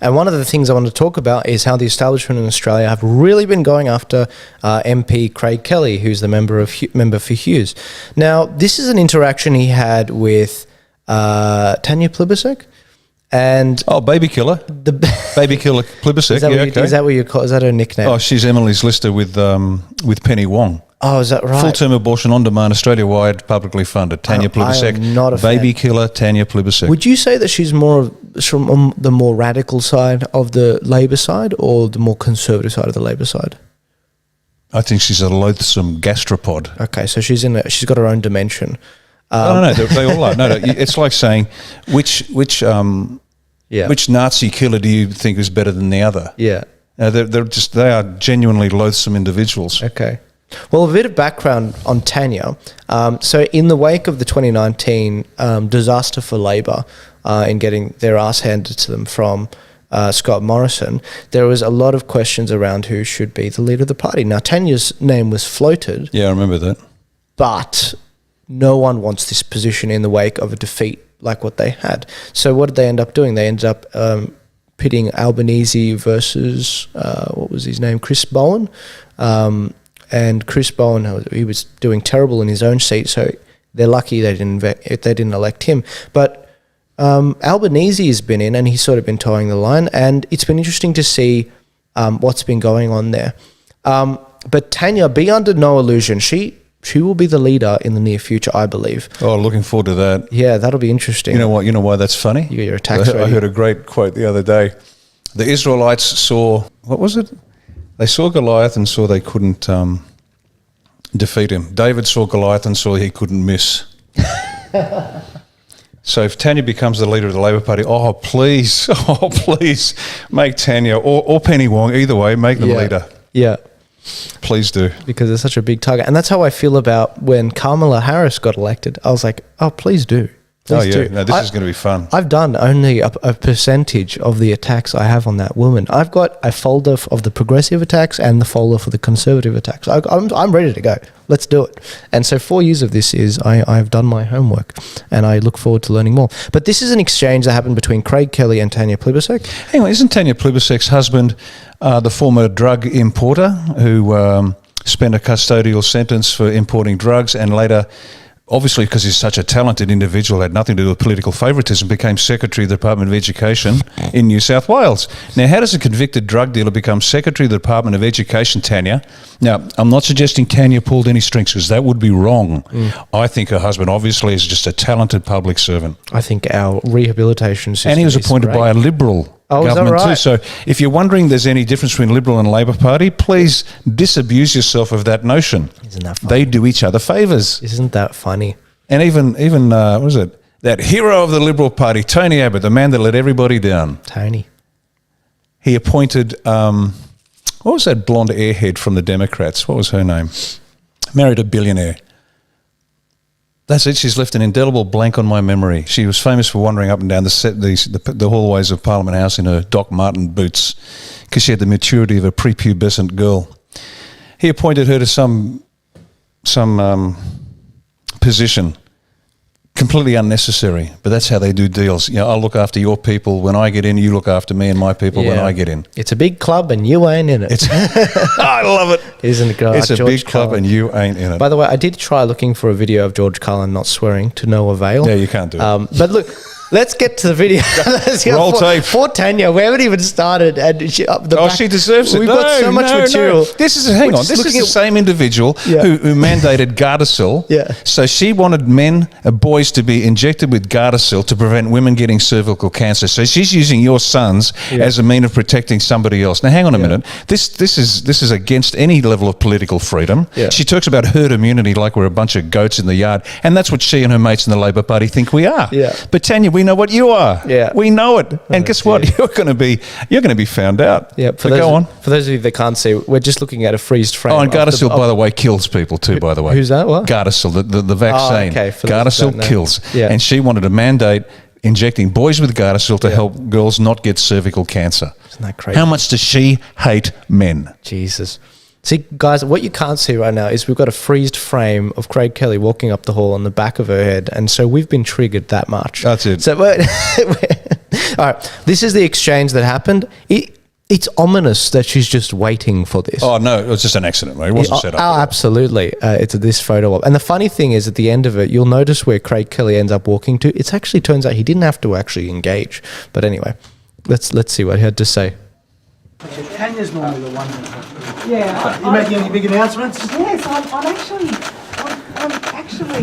And one of the things I want to talk about is how the establishment in Australia have really been going after MP Craig Kelly, who's the member for Hughes. Now, this is an interaction he had with Tanya Plibersek. And Baby Killer, Baby Killer Plibersek. Is that what you call? Is that her nickname? Oh, she's Emily's lister with Penny Wong. Oh, is that right? Full-term abortion on demand, Australia-wide, publicly funded. Tanya Plibersek. I am not a Baby fan. Killer, Tanya Plibersek. Would you say that she's from the more radical side of the Labor side, or the more conservative side of the Labor side? I think she's a loathsome gastropod. Okay, so she's got her own dimension. No, they all are. No, it's like saying which Nazi killer do you think is better than the other? Yeah. They are genuinely loathsome individuals. Okay. Well, a bit of background on Tanya. So in the wake of the 2019 disaster for Labor in getting their ass handed to them from Scott Morrison, there was a lot of questions around who should be the leader of the party. Now, Tanya's name was floated. Yeah, I remember that. But no one wants this position in the wake of a defeat like what they had. So what did they end up doing? They ended up pitting Albanese versus, what was his name, Chris Bowen. And Chris Bowen, he was doing terrible in his own seat, so they're lucky they didn't elect him. But Albanese has been in, and he's sort of been towing the line, and it's been interesting to see what's been going on there. But Tanya, be under no illusion, she will be the leader in the near future, I believe. Oh, looking forward to that. Yeah, that'll be interesting. You know what? You know why that's funny? You get your attacks ready. I heard a great quote the other day. The Israelites saw, what was it? They saw Goliath and saw they couldn't defeat him. David saw Goliath and saw he couldn't miss. So if Tanya becomes the leader of the Labor Party, please make Tanya or Penny Wong, either way, make them leader. Yeah. Please do. Because it's such a big target. And that's how I feel about when Kamala Harris got elected. I was like, please do. Please do. No, this is going to be fun. I've done only a percentage of the attacks I have on that woman. I've got a folder of the progressive attacks and the folder for the conservative attacks. I'm ready to go. Let's do it. And so 4 years of this is I've done my homework, and I look forward to learning more. But this is an exchange that happened between Craig Kelly and Tanya Plibersek. Hang on, isn't Tanya Plibersek's husband the former drug importer who spent a custodial sentence for importing drugs and later, obviously because he's such a talented individual, had nothing to do with political favouritism, became Secretary of the Department of Education in New South Wales. Now, how does a convicted drug dealer become Secretary of the Department of Education, Tanya? Now, I'm not suggesting Tanya pulled any strings, because that would be wrong. I think her husband obviously is just a talented public servant. I think our rehabilitation system and he was appointed by a Liberal government right? too. So if you're wondering there's any difference between Liberal and Labor Party, please disabuse yourself of that notion. Isn't that funny? They do each other favours. Isn't that funny? And even what was it? That hero of the Liberal Party, Tony Abbott, the man that let everybody down. Tony. He appointed, what was that blonde airhead from the Democrats? What was her name? Married a billionaire. That's it. She's left an indelible blank on my memory. She was famous for wandering up and down the hallways of Parliament House in her Doc Marten boots because she had the maturity of a prepubescent girl. He appointed her to some position, completely unnecessary, but that's how they do deals. You know, I'll look after your people when I get in, you look after me and my people when I get in. It's a big club and you ain't in it. I love it. Isn't it great? It's a big club and you ain't in it. By the way, I did try looking for a video of George Carlin not swearing to no avail. Yeah, you can't do it. But look, let's get to the video. Roll tape. For Tanya, we haven't even started. And she deserves it. We've got so much material. This is the same individual who mandated Gardasil. Yeah. So she wanted boys to be injected with Gardasil to prevent women getting cervical cancer. So she's using your sons as a mean of protecting somebody else. Now, hang on a minute. This is against any level of political freedom. Yeah. She talks about herd immunity like we're a bunch of goats in the yard, and that's what she and her mates in the Labor Party think we are. Yeah. But Tanya, we know what you are. Yeah. We know it. And guess what? You're going to be found out. Yeah. Go on. For those of you that can't see, we're just looking at a freezed frame. Oh, and Gardasil, by the way, kills people too, by the way. Who's that? What? Gardasil, the vaccine. Oh, okay. Gardasil kills. Yeah. And she wanted to mandate injecting boys with Gardasil to help girls not get cervical cancer. Isn't that crazy? How much does she hate men? Jesus. See, guys, what you can't see right now is we've got a freezed frame of Craig Kelly walking up the hall on the back of her head, and so we've been triggered that much. That's it. So All right, this is the exchange that happened. It's ominous that she's just waiting for this. Oh, no, it was just an accident, right? It wasn't set up. Oh, absolutely. It's this photo op. And the funny thing is, at the end of it, you'll notice where Craig Kelly ends up walking to. It actually turns out he didn't have to actually engage. But anyway, let's see what he had to say. Tanya's normally the one. Yeah. You making any big announcements? Yes, I'm actually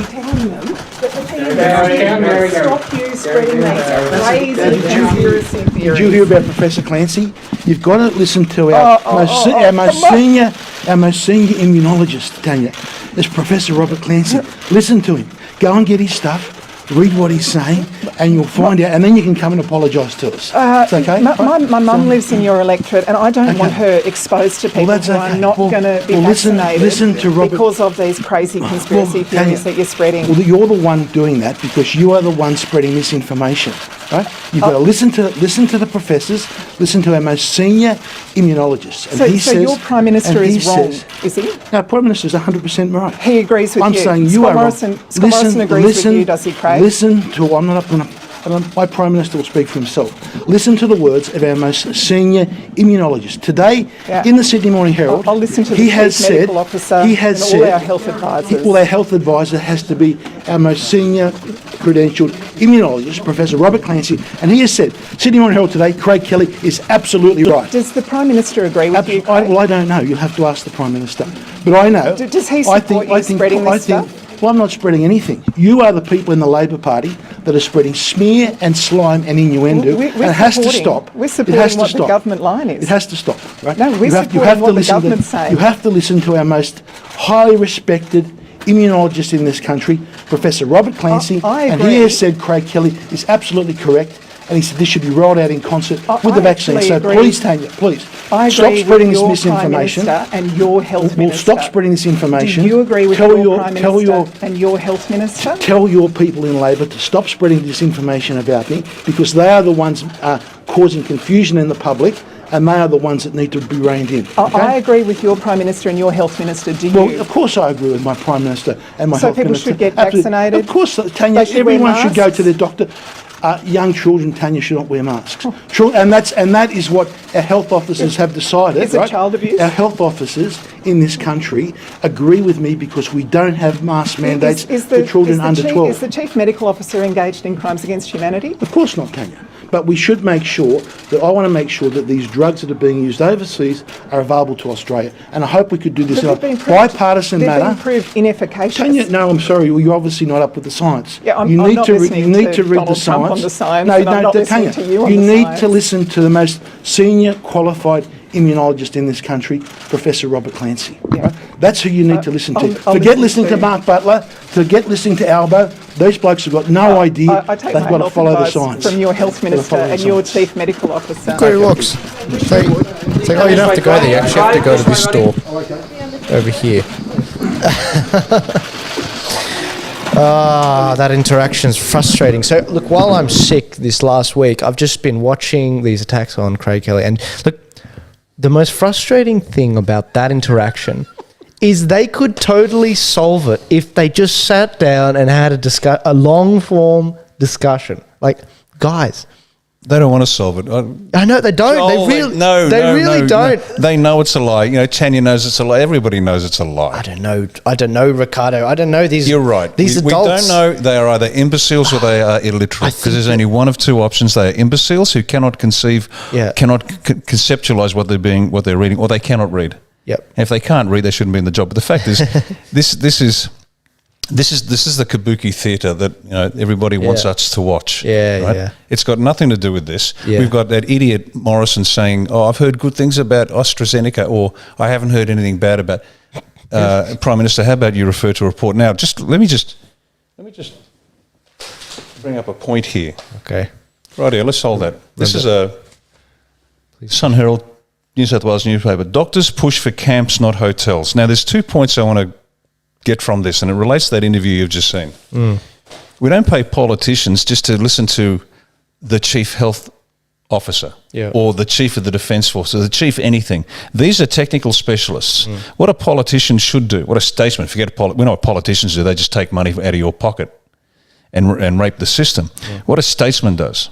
telling them that the Mary, PM stop you spreading these crazy conspiracy Did theories. you hear about Professor Clancy? You've got to listen to our most senior immunologist, Tanya. It's Professor Robert Clancy. Listen to him. Go and get his stuff. Read what he's saying, and you'll find out, and then you can come and apologise to us. It's okay? My mum lives in your electorate, and I don't want her exposed to people that's who are okay. not Well, going to be well, listen vaccinated to Robert- because of these crazy conspiracy Tanya, theories that you're spreading. Well, you're the one doing that because you are the one spreading misinformation, right? You've got to listen to the professors, listen to our most senior immunologists. And So your Prime Minister is wrong, is he? No, Prime Minister is 100% right. He agrees with I'm you. saying you Scott are Morrison, wrong. Scott Morrison agrees with you, does he, Craig? Listen to, I'm not up going to, my Prime Minister will speak for himself. Listen to the words of our most senior immunologist. Today, in the Sydney Morning Herald, I'll listen to the he Chief has said, Medical Officer he has and said, all our health advisors. well, our health advisor has to be our most senior credentialed immunologist, Professor Robert Clancy, and he has said, Sydney Morning Herald today, Craig Kelly is absolutely right. Does the Prime Minister agree with you, Craig? Well, I don't know. You'll have to ask the Prime Minister. But I know. Does he support you spreading this stuff? Well, I'm not spreading anything. You are the people in the Labor Party that are spreading smear and slime and innuendo, We're and it has to stop. We're It supporting has to what the stop. government line is. It has to stop, right? No, we're You have to supporting what the listen to- government's saying. You have to listen to our most highly respected immunologist in this country, Professor Robert Clancy, I and agree. he has said Craig Kelly is absolutely correct, and he said this should be rolled out in concert with the vaccine. actually So agree. please, Tanya, please, I stop agree spreading with this your misinformation. Prime Minister and your Health Well, Minister. stop spreading this information. Do you agree with Tell your Prime tell Minister and your Health Minister? Tell your people in Labor to stop spreading disinformation about me, because they are the ones causing confusion in the public, and they are the ones that need to be reined in. Okay? I agree with your Prime Minister and your Health Minister. Do you? Well, of course I agree with my Prime Minister and my So Health people Minister. should get Absolutely. vaccinated? Of course, Tanya, They should wear everyone should go masks? to their doctor. Young children, Tanya, should not wear masks. And that is what our health officers have decided. Is it right? child abuse? Our health officers in this country agree with me because we don't have mask mandates for children under 12. Is the Chief Medical Officer engaged in crimes against humanity? Of course not, Tanya. But we should make sure that I want to make sure that these drugs that are being used overseas are available to Australia. And I hope we could do this in a bipartisan They've manner. been proved inefficacious. Tanya, no, I'm sorry. You're obviously not up with the science. Yeah, I'm you need not to listening you need to to read Donald the Trump science. on the science, No, and I'm not listening Tanya, to you on you the need science. to listen to the most senior qualified immunologist in this country, Professor Robert Clancy. Yeah. Right? That's who you need to listen to. I'll Forget listen listening to to- Mark Butler. Forget listening to Albo. Those blokes have got no idea. I take They've my got to health follow the advice science. from your Health They've got to Minister follow the and your science. Chief Medical Officer. Look where he walks. Say, oh, you don't have to go there. You actually have to go to this store over here. That interaction's frustrating. So, look, while I'm sick this last week, I've just been watching these attacks on Craig Kelly. And look, the most frustrating thing about that interaction is they could totally solve it if they just sat down and had a long-form discussion. Like, guys... They don't want to solve it. I know they don't. Oh, They really don't. They know it's a lie. You know, Tanya knows it's a lie. Everybody knows it's a lie. I don't know, Riccardo. I don't know these. You're right. These we adults. don't know. They are either imbeciles or they are illiterate. Because there's only one of two options. They are imbeciles who cannot conceive, cannot conceptualize what they're reading, or they cannot read. Yep. And if they can't read, they shouldn't be in the job. But the fact is, this is the kabuki theatre that everybody wants us to watch. Yeah, right? yeah. It's got nothing to do with this. Yeah. We've got that idiot Morrison saying, "Oh, I've heard good things about AstraZeneca," or "I haven't heard anything bad about." Prime Minister, how about you refer to a report now? Let me just bring up a point here. Okay. Right here, let's hold that. This is a Sun Herald, New South Wales newspaper. Doctors push for camps, not hotels. Now, there's 2 points I want to get from this, and it relates to that interview you've just seen. We don't pay politicians just to listen to the chief health officer or the chief of the defence force or the chief anything. These are technical specialists. What a politician should do, what a statesman, we know what politicians do, they just take money out of your pocket and rape the system. What a statesman does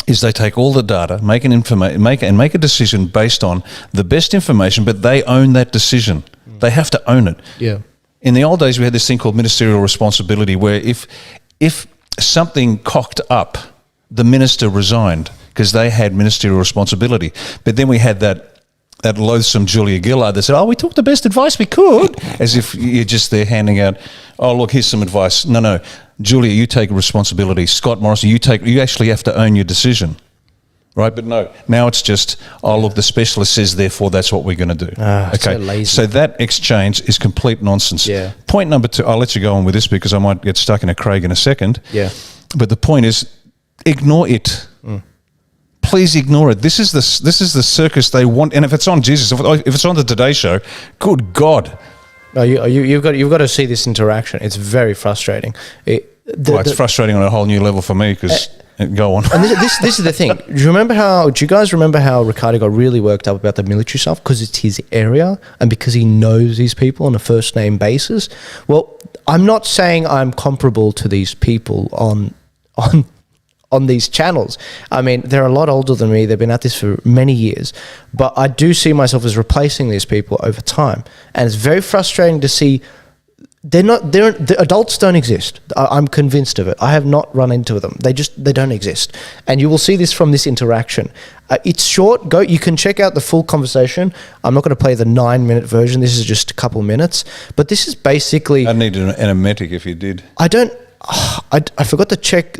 is they take all the data, make a decision based on the best information, but they own that decision. They have to own it. Yeah. In the old days, we had this thing called ministerial responsibility, where if something cocked up, the minister resigned because they had ministerial responsibility. But then we had that loathsome Julia Gillard that said, we took the best advice we could, as if you're just there handing out, look, here's some advice. No, Julia, you take responsibility. Scott Morrison, you actually have to own your decision. Right, but no, now it's just, look, the specialist says, therefore that's what we're going to do. Okay, so lazy. So that exchange is complete nonsense. Yeah. Point number 2, I'll let you go on with this because I might get stuck in a Craig in a second. Yeah. But the point is, ignore it. Please ignore it. This is the circus they want. And if it's on Jesus, if it's on the Today Show, good God. No, you've got to see this interaction. It's very frustrating. It's frustrating on a whole new level for me because... Go on. And this is the thing. Do you guys remember how Riccardo got really worked up about the military stuff? Because it's his area and because he knows these people on a first name basis. Well, I'm not saying I'm comparable to these people on these channels. I mean, they're a lot older than me. They've been at this for many years. But I do see myself as replacing these people over time. And it's very frustrating to see the adults don't exist. I'm convinced of it. I have not run into them. They don't exist. And you will see this from this interaction. It's short. You can check out the full conversation. I'm not going to play the 9-minute version. This is just a couple minutes. But this is basically... I need an emetic if you did. I forgot to check